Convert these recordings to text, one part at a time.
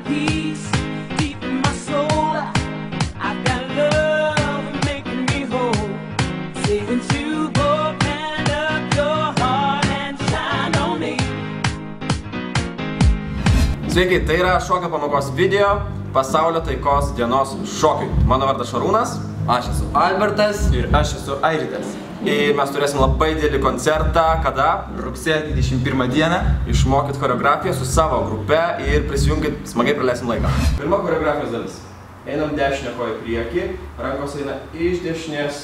peace deep in my soul. I've got love making me whole. Saying to open up your heart and shine on me. Sveiki, tai yra šokio pamokos video Pasaulio taikos dienos šokiui. Mano vardas Šarūnas. Aš esu Albertas. Ir aš esu Airidas. Ir mes turėsim labai didelį koncertą, kada? Rugsėjo 21 dieną. Išmokyt choreografiją su savo grupe ir prisijungit, smagiai praleisim laiką. Pirma choreografijos dalis. Einam dešinę koją į priekį, rankos eina iš dešinės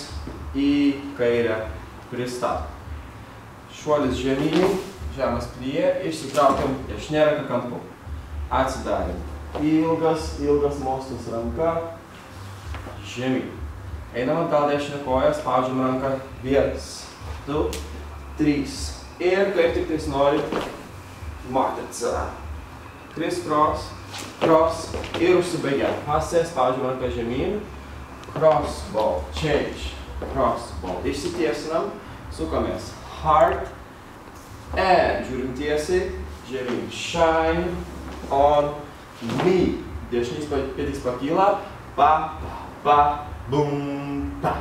į kairę, pristatom. Šuolis žemyn, žemas plyje, išsitraukiam dešinę ranką kampu. Atsidarėm. Ilgas mostas ranka, žemyn. Einam atgal dešinę koją, spaudžiam ranką. 1, 2, 3. Ir kaip tik tais nori, matrica. Kris, cross ir užsibaigiam. Pase, spaudžiam ranką žemyn. Cross ball, change. Cross ball. Išsitiesinam, sukomės. Heart. And žiūrim tiesiai, žemyn. Shine on me. Dešinys pėdys pakyla. Pa, bum, pa.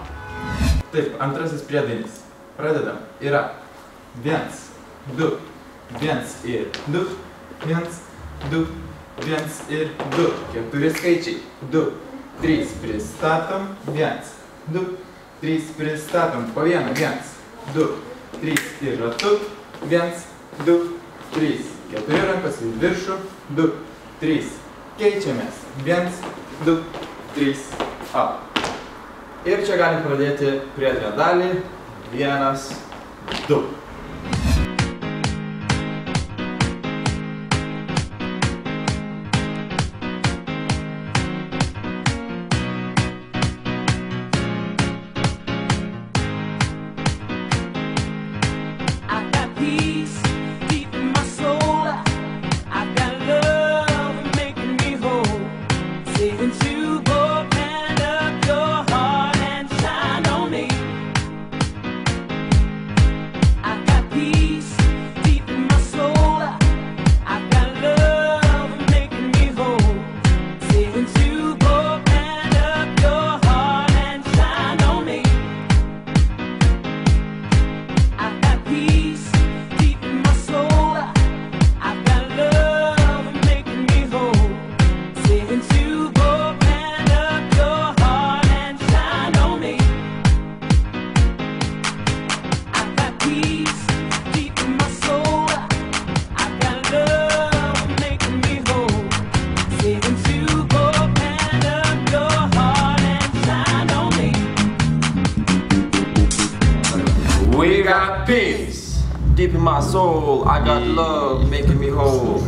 Taip, antrasis priedainis. Pradedam. Yra 1, 2, 1 ir 2, 1, 2, 1 ir 2. 4 skaičiai. 2, 3 pristatom, 1, 2, 3 pristatom. Po vieną. 1, 2, 3 ir ratu. 1, 2, 3. 4 rankos į viršų. 2, 3. Keičiamės. 1, 2, 3. Up. Ir čia galim pradėti priedinę dalį. 1, 2. I've got peace deep in my soul. I've got love making me whole. Saying to open up your heart and shine on me. I've got peace deep in my soul. I've got love making me whole. Saying to open up your heart and shine on me. I've got peace deep in my soul. I've got love making me whole. Saying to open up your heart and shine on me. I've got peace deep in my soul. I've got love making me whole. Saying to open up your heart and shine on me. We got peace deep in my soul. I got love making me whole.